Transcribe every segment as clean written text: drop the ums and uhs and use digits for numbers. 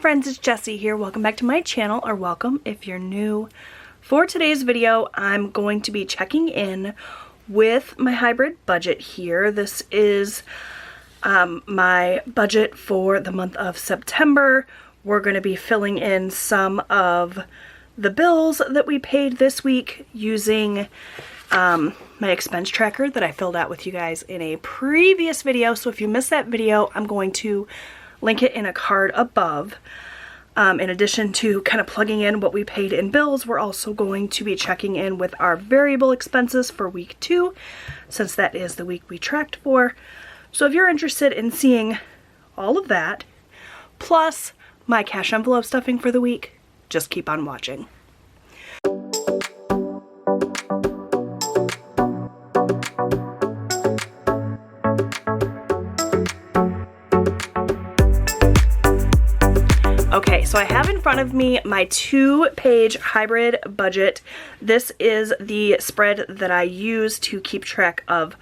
friends, it's Jessie here. Welcome back to my channel, or welcome if you're new. For today's video, I'm going to be checking in with my hybrid budget here. This is my budget for the month of September. We're going to be filling in some of the bills that we paid this week using my expense tracker that I filled out with you guys in a previous video. So if you missed that video, I'm going to link it in a card above. In addition to kind of plugging in what we paid in bills, we're also going to be checking in with our variable expenses for week 2, since that is the week we tracked for. So if you're interested in seeing all of that, plus my cash envelope stuffing for the week, just keep on watching. Okay, so I have in front of me my 2-page hybrid budget. This is the spread that I use to keep track of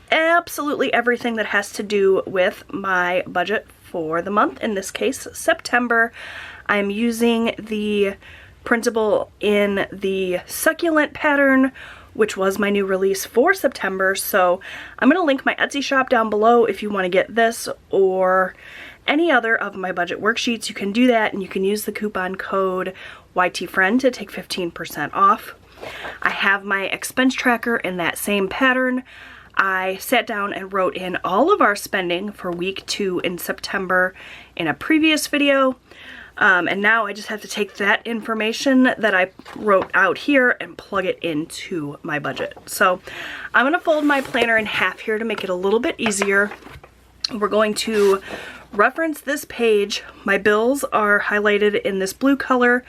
absolutely everything that has to do with my budget for the month, in this case, September. I'm using the printable in the succulent pattern, which was my new release for September. So I'm going to link my Etsy shop down below if you want to get this or any other of my budget worksheets. You can do that, and you can use the coupon code YTFriend to take 15% off. I have my expense tracker in that same pattern. I sat down and wrote in all of our spending for week 2 in September in a previous video. And now I just have to take that information that I wrote out here and plug it into my budget. So I'm going to fold my planner in half here to make it a little bit easier. We're going to reference this page. My bills are highlighted in this blue color.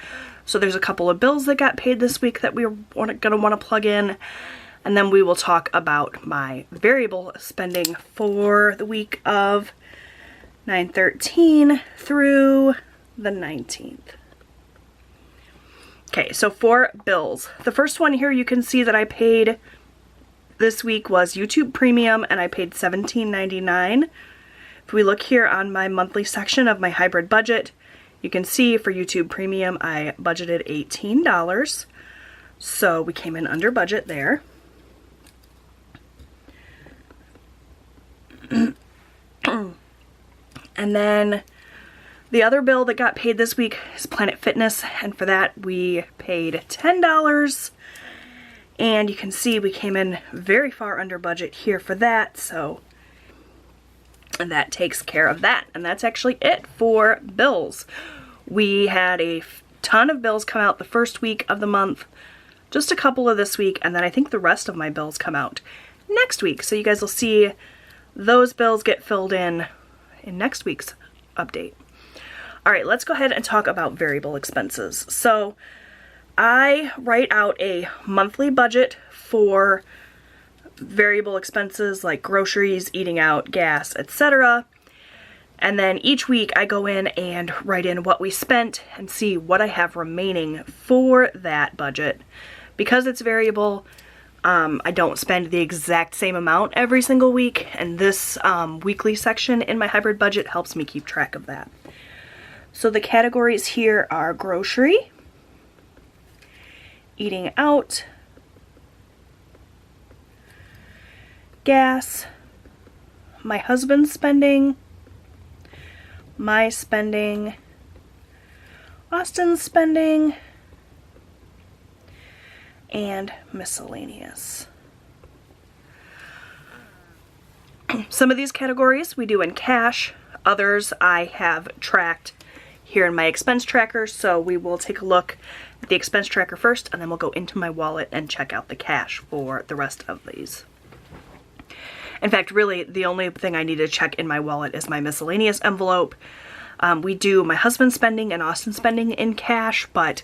So there's a couple of bills that got paid this week that we're going to want to plug in. And then we will talk about my variable spending for the week of 9/13 through the 19th. Okay, so for bills, the first one here you can see that I paid this week was YouTube Premium, and I paid $17.99. If we look here on my monthly section of my hybrid budget, you can see for YouTube Premium I budgeted $18. So we came in under budget there. And then the other bill that got paid this week is Planet Fitness, and for that we paid $10. And you can see we came in very far under budget here for that, so that takes care of that. And that's actually it for bills. We had a ton of bills come out the first week of the month, just a couple of this week, and then I think the rest of my bills come out next week. So you guys will see those bills get filled in next week's update. All right, let's go ahead and talk about variable expenses. So I write out a monthly budget for variable expenses like groceries, eating out, gas, etc. And then each week I go in and write in what we spent and see what I have remaining for that budget. Because it's variable, I don't spend the exact same amount every single week, and this weekly section in my hybrid budget helps me keep track of that. So the categories here are grocery, eating out, gas, my husband's spending, my spending, Austin's spending, and miscellaneous. Some of these categories we do in cash, others I have tracked here in my expense tracker, so we will take a look at the expense tracker first, and then we'll go into my wallet and check out the cash for the rest of these. In fact, really, the only thing I need to check in my wallet is my miscellaneous envelope. We do my husband's spending and Austin's spending in cash, but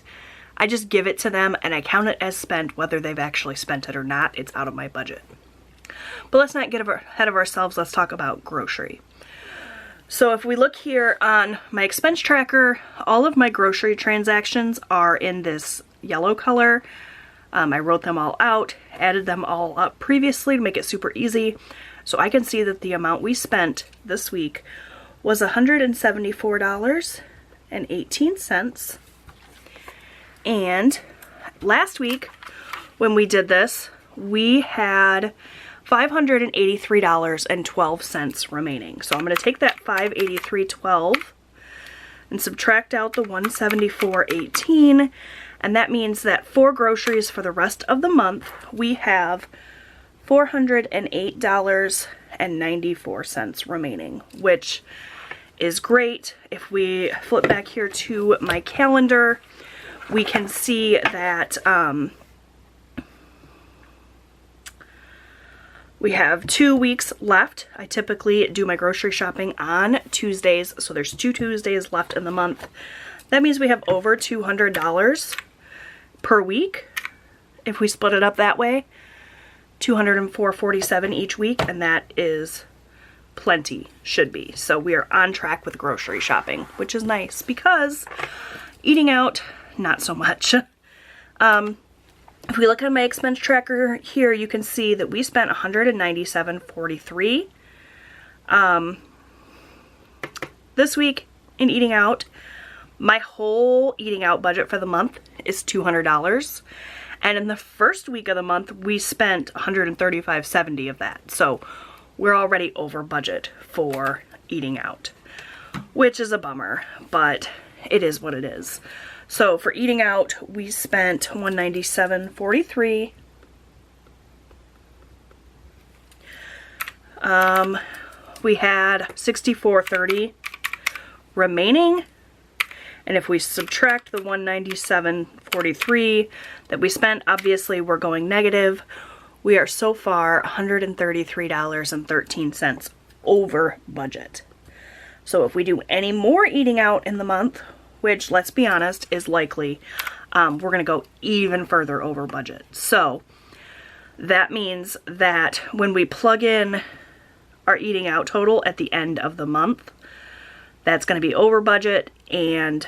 I just give it to them and I count it as spent whether they've actually spent it or not. It's out of my budget. But let's not get ahead of ourselves. Let's talk about grocery. So if we look here on my expense tracker, all of my grocery transactions are in this yellow color. I wrote them all out, added them all up previously to make it super easy. So I can see that the amount we spent this week was $174 $4.18. And last week when we did this, we had $583.12 remaining. So I'm going to take that $583.12 and subtract out the $174.18, and that means that for groceries for the rest of the month, we have $408.94 remaining, which is great. If we flip back here to my calendar, we can see that we have 2 weeks left. I typically do my grocery shopping on Tuesdays, so there's 2 Tuesdays left in the month. That means we have over $200 per week if we split it up that way. $204.47 each week, and that is plenty, should be. So we are on track with grocery shopping, which is nice because eating out, not so much. If we look at my expense tracker here, you can see that we spent $197.43 this week in eating out. My whole eating out budget for the month is $200. And in the first week of the month, we spent $135.70 of that. So we're already over budget for eating out, which is a bummer, but it is what it is. So for eating out, we spent $197.43. We had $64.30 remaining. And if we subtract the $197.43 that we spent, obviously we're going negative. We are so far $133.13 over budget. So if we do any more eating out in the month, which, let's be honest, is likely, we're going to go even further over budget. So that means that when we plug in our eating out total at the end of the month, that's going to be over budget and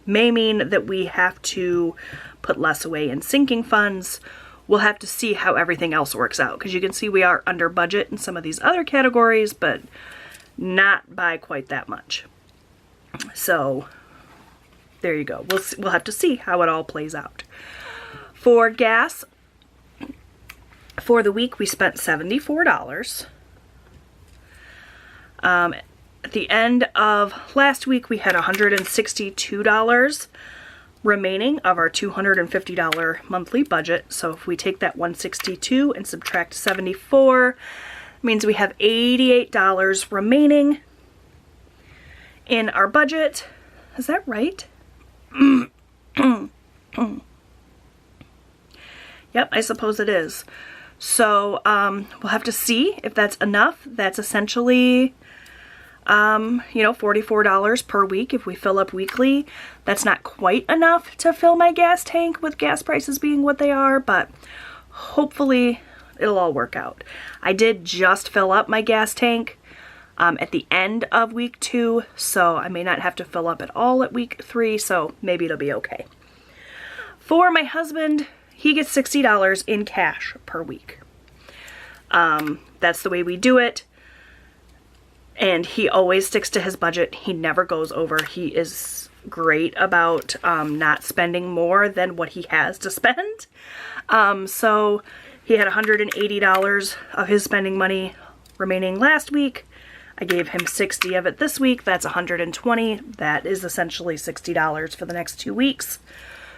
may mean that we have to put less away in sinking funds. We'll have to see how everything else works out, because you can see we are under budget in some of these other categories, but not by quite that much. So there you go. We'll have to see how it all plays out. For gas, for the week we spent $74. At the end of last week we had $162 remaining of our $250 monthly budget. So if we take that $162 and subtract 74, it means we have $88 remaining in our budget. Is that right? Yep, I suppose it is. So we'll have to see if that's enough. That's essentially $44 per week if we fill up weekly. That's not quite enough to fill my gas tank with gas prices being what they are, but hopefully it'll all work out. I did just fill up my gas tank at the end of week 2, so I may not have to fill up at all at week 3, so maybe it'll be okay. For my husband, he gets $60 in cash per week. That's the way we do it. And he always sticks to his budget. He never goes over. He is great about not spending more than what he has to spend. So he had $180 of his spending money remaining last week. I gave him 60 of it this week. That's $120. That is essentially $60 for the next 2 weeks.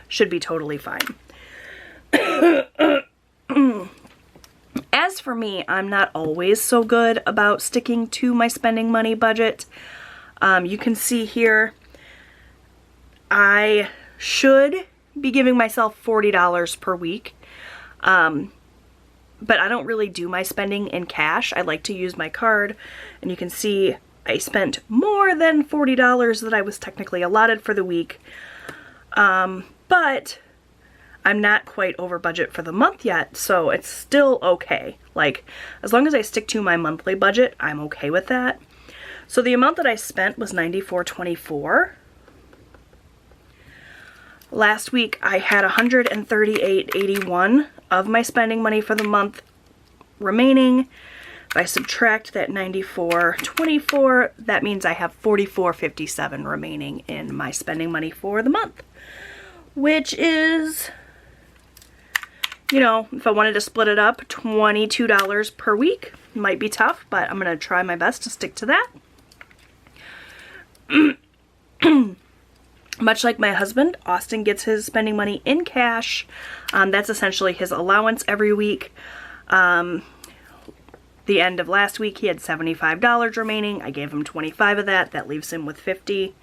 Should be totally fine. As for me, I'm not always so good about sticking to my spending money budget. You can see here, I should be giving myself $40 per week. But I don't really do my spending in cash. I like to use my card, and you can see I spent more than $40 that I was technically allotted for the week. But I'm not quite over budget for the month yet, so it's still okay. Like, as long as I stick to my monthly budget, I'm okay with that. So the amount that I spent was $94.24. Last week I had $138.81 of my spending money for the month remaining. If I subtract that $94.24, that means I have $44.57 remaining in my spending money for the month, which is, you know, if I wanted to split it up, $22 per week. Might be tough, but I'm going to try my best to stick to that. Much like my husband, Austin gets his spending money in cash. That's essentially his allowance every week. The end of last week, he had $75 remaining. I gave him 25 of that. That leaves him with 50.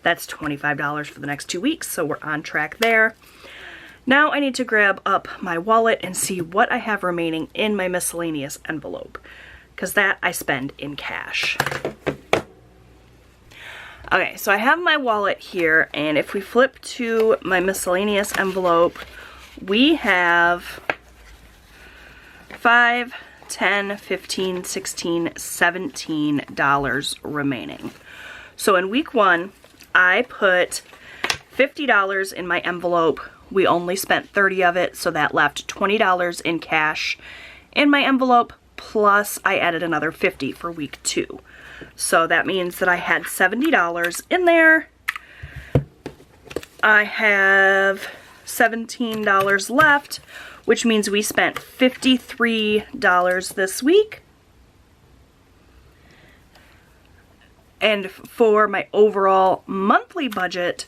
That's $25 for the next 2 weeks, so we're on track there. Now I need to grab up my wallet and see what I have remaining in my miscellaneous envelope, because that I spend in cash. Okay, so I have my wallet here, and if we flip to my miscellaneous envelope, we have $5, $10, $15, $16, $17 remaining. So in week 1, I put $50 in my envelope. We only spent 30 of it, so that left $20 in cash in my envelope, plus I added another 50 for week 2. So that means that I had $70 in there. I have $17 left, which means we spent $53 this week. And for my overall monthly budget,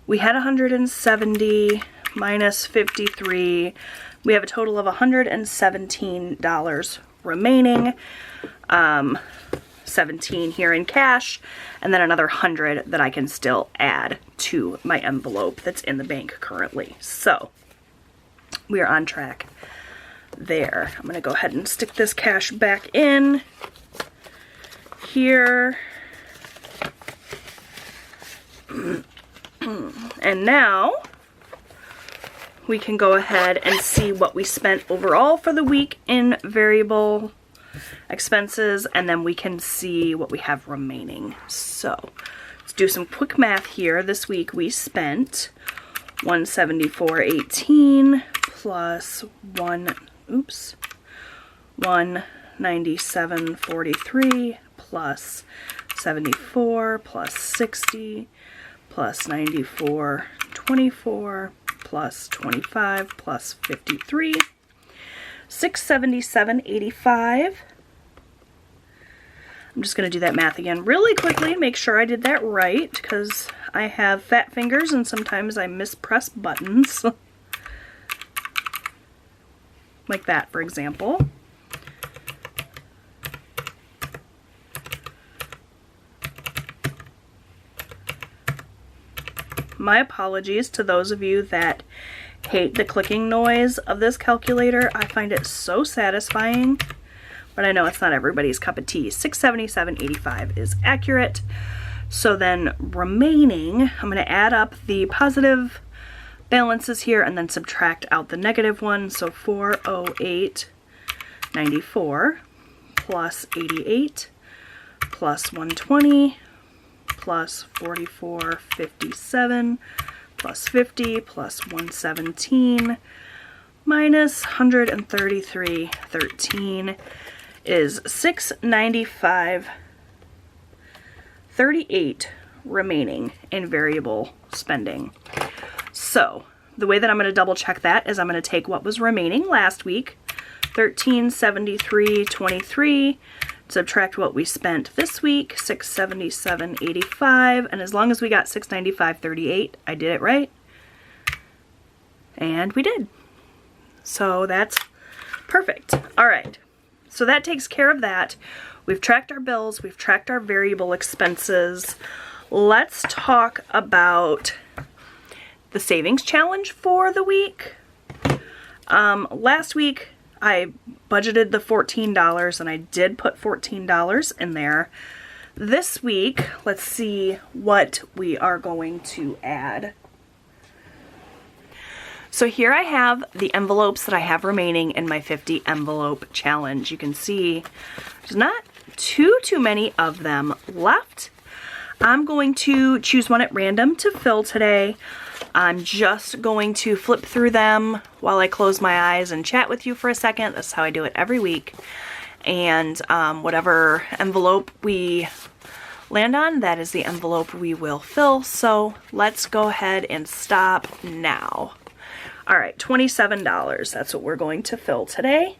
we had 170 minus 53. We have a total of $117 remaining. 17 here in cash, and then another 100 that I can still add to my envelope that's in the bank currently. So we are on track there. I'm going to go ahead and stick this cash back in here. And now we can go ahead and see what we spent overall for the week in variable expenses, and then we can see what we have remaining. So let's do some quick math here. This week we spent $174.18 plus 197.43 plus 74 plus 60 plus 94.24 plus 25 plus 53, $677.85. I'm just going to do that math again really quickly, make sure I did that right, because I have fat fingers and sometimes I mispress buttons. Like that, for example. My apologies to those of you that hate the clicking noise of this calculator. I find it so satisfying, but I know it's not everybody's cup of tea. $677.85 is accurate. So then remaining, I'm going to add up the positive balances here and then subtract out the negative one. So $408.94 plus 88 plus 120 plus 44.57 plus 50 plus 117 minus 133.13 is $695.38 remaining in variable spending. So the way that I'm going to double check that is I'm going to take what was remaining last week, $1373.23, subtract what we spent this week, $677.85, and as long as we got $695.38, I did it right. And we did. So that's perfect. All right. So that takes care of that. We've tracked our bills. We've tracked our variable expenses. Let's talk about the savings challenge for the week. Last week, I budgeted the $14 and I did put $14 in there. This week, let's see what we are going to add. So here I have the envelopes that I have remaining in my 50 envelope challenge. You can see there's not too many of them left. I'm going to choose one at random to fill today. I'm just going to flip through them while I close my eyes and chat with you for a second. That's how I do it every week. And whatever envelope we land on, that is the envelope we will fill. So let's go ahead and stop now. All right, $27. That's what we're going to fill today.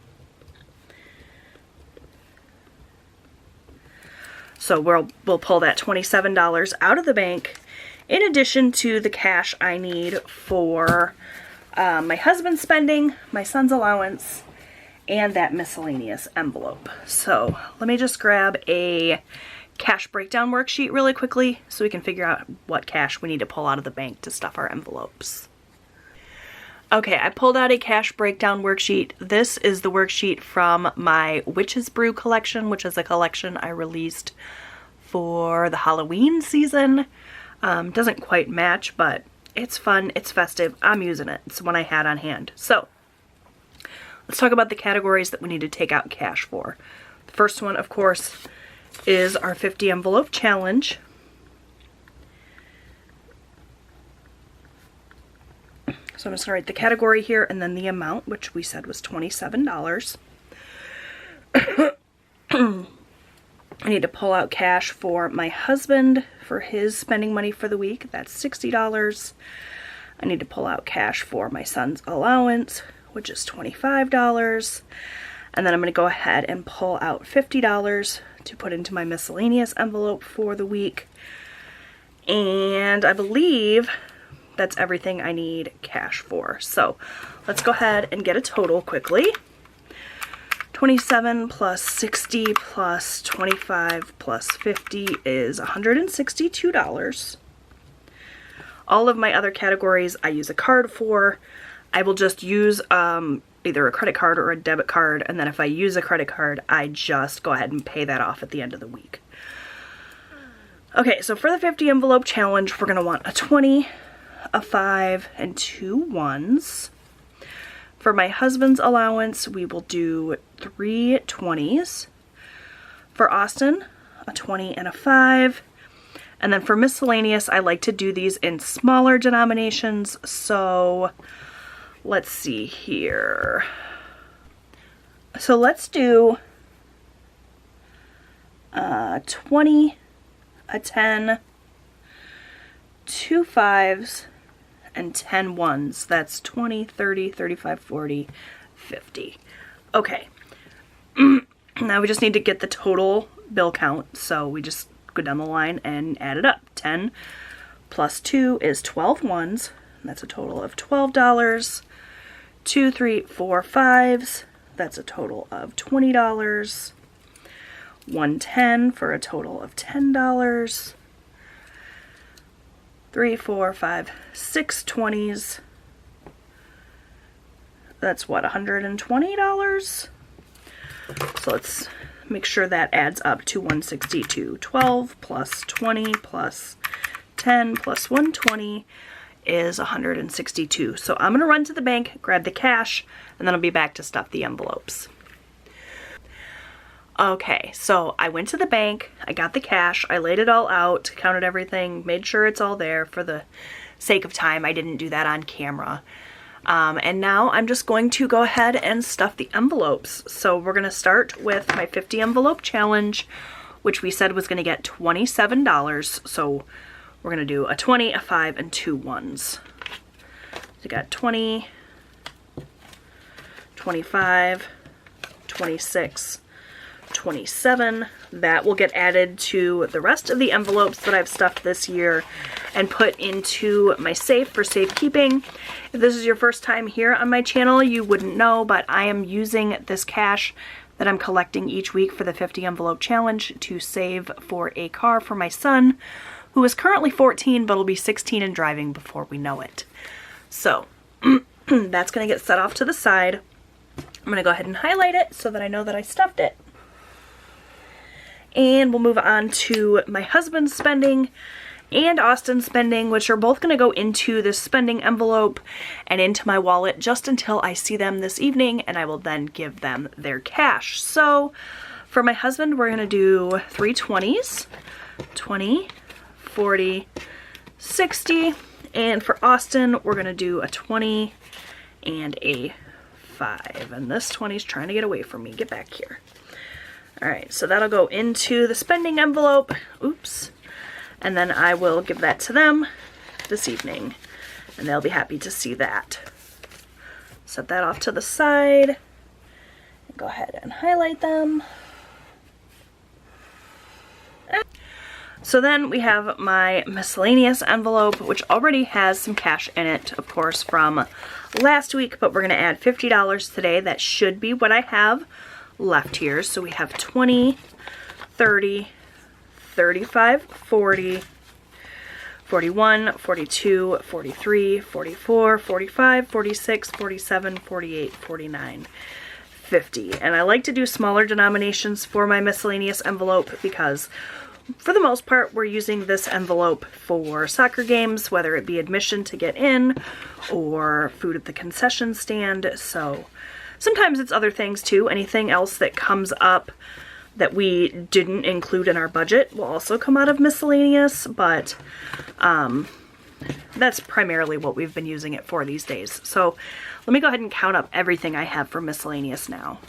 So we'll pull that $27 out of the bank, in addition to the cash I need for my husband's spending, my son's allowance, and that miscellaneous envelope. So let me just grab a cash breakdown worksheet really quickly so we can figure out what cash we need to pull out of the bank to stuff our envelopes. Okay, I pulled out a cash breakdown worksheet. This is the worksheet from my Witch's Brew collection, which is a collection I released for the Halloween season. Doesn't quite match, but it's fun, it's festive, I'm using it. It's the one I had on hand. So, let's talk about the categories that we need to take out cash for. The first one, of course, is our 50 envelope challenge. So I'm just going to write the category here and then the amount, which we said was $27. I need to pull out cash for my husband for his spending money for the week. That's $60. I need to pull out cash for my son's allowance, which is $25. And then I'm going to go ahead and pull out $50 to put into my miscellaneous envelope for the week. And I believe that's everything I need cash for. So let's go ahead and get a total quickly. 27 plus 60 plus 25 plus 50 is $162. All of my other categories I use a card for. I will just use either a credit card or a debit card, and then if I use a credit card, I just go ahead and pay that off at the end of the week. Okay, so for the 50 envelope challenge, we're going to want a 20, a 5, and 2 ones. For my husband's allowance, we will do 3 20s. For Austin, a 20 and a 5. And then for miscellaneous, I like to do these in smaller denominations. So let's see here. So let's do a 20, a 10, 2 5s, and 10 ones. That's 20, 30, 35, 40, 50. Okay. Now we just need to get the total bill count. So we just go down the line and add it up. 10 plus 2 is 12 ones. And that's a total of $12. 2, 3, 4, 5s. That's a total of $20. 110 for a total of $10. 3, 4, 5, 6 20s. That's what, $120? So let's make sure that adds up to 162. 12 plus 20 plus 10 plus 120 is 162. So I'm going to run to the bank, grab the cash, and then I'll be back to stuff the envelopes. Okay, so I went to the bank, I got the cash, I laid it all out, counted everything, made sure it's all there. For the sake of time, I didn't do that on camera. And now I'm just going to go ahead and stuff the envelopes. So we're going to start with my 50 envelope challenge, which we said was going to get $27. So we're going to do a 20, a 5, and 2 ones. So we got 20, 25, 26, 27. That will get added to the rest of the envelopes that I've stuffed this year and put into my safe for safekeeping. If this is your first time here on my channel, you wouldn't know, but I am using this cash that I'm collecting each week for the 50 envelope challenge to save for a car for my son, who is currently 14 but will be 16 and driving before we know it. So that's going to get set off to the side. I'm going to go ahead and highlight it so that I know that I stuffed it. And we'll move on to my husband's spending and Austin's spending, which are both going to go into this spending envelope and into my wallet just until I see them this evening, and I will then give them their cash. So for my husband, we're going to do 3 20s, 20, 40, 60, and for Austin, we're going to do a 20 and a 5. And this 20 is trying to get away from me. Get back here. All right, so that'll go into the spending envelope. Oops. And then I will give that to them this evening, and they'll be happy to see that. Set that off to the side, and go ahead and highlight them. So then we have my miscellaneous envelope, which already has some cash in it, of course, from last week, but we're going to add $50 today. That should be what I have left here. So we have 20, 30, 35, 40, 41, 42, 43, 44, 45, 46, 47, 48, 49, 50. And I like to do smaller denominations for my miscellaneous envelope because for the most part we're using this envelope for soccer games, whether it be admission to get in or food at the concession stand. So sometimes it's other things too. Anything else that comes up that we didn't include in our budget will also come out of miscellaneous, but that's primarily what we've been using it for these days. So let me go ahead and count up everything I have for miscellaneous now,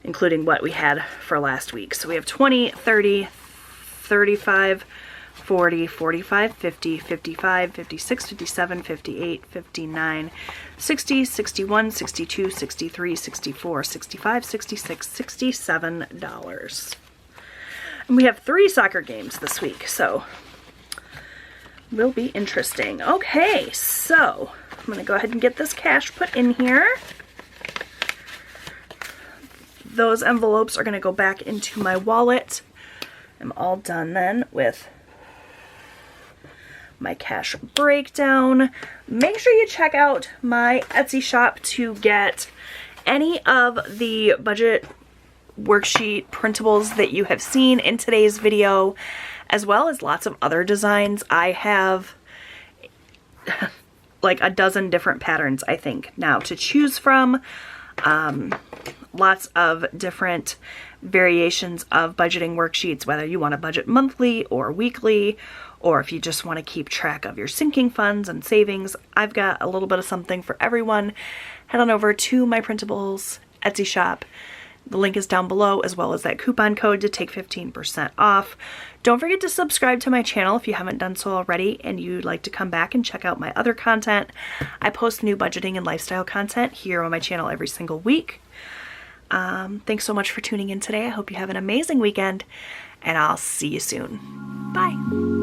including what we had for last week. So we have 20, 30, 35, 40, 45, 50, 55, 56, 57, 58, 59, 60, 61, 62, 63, 64, 65, 66, $67. And we have 3 soccer games this week, so will be interesting. Okay, so I'm going to go ahead and get this cash put in here. Those envelopes are going to go back into my wallet. I'm all done then with my cash breakdown. Make sure you check out my Etsy shop to get any of the budget worksheet printables that you have seen in today's video, as well as lots of other designs. I have like a dozen different patterns, I think, now to choose from. Lots of different variations of budgeting worksheets, whether you want to budget monthly or weekly, or if you just want to keep track of your sinking funds and savings. I've got a little bit of something for everyone. Head on over to my printables Etsy shop. The link is down below, as well as that coupon code to take 15% off. Don't forget to subscribe to my channel if you haven't done so already and you'd like to come back and check out my other content. I post new budgeting and lifestyle content here on my channel every single week. Thanks so much for tuning in today. I hope you have an amazing weekend, and I'll see you soon. Bye.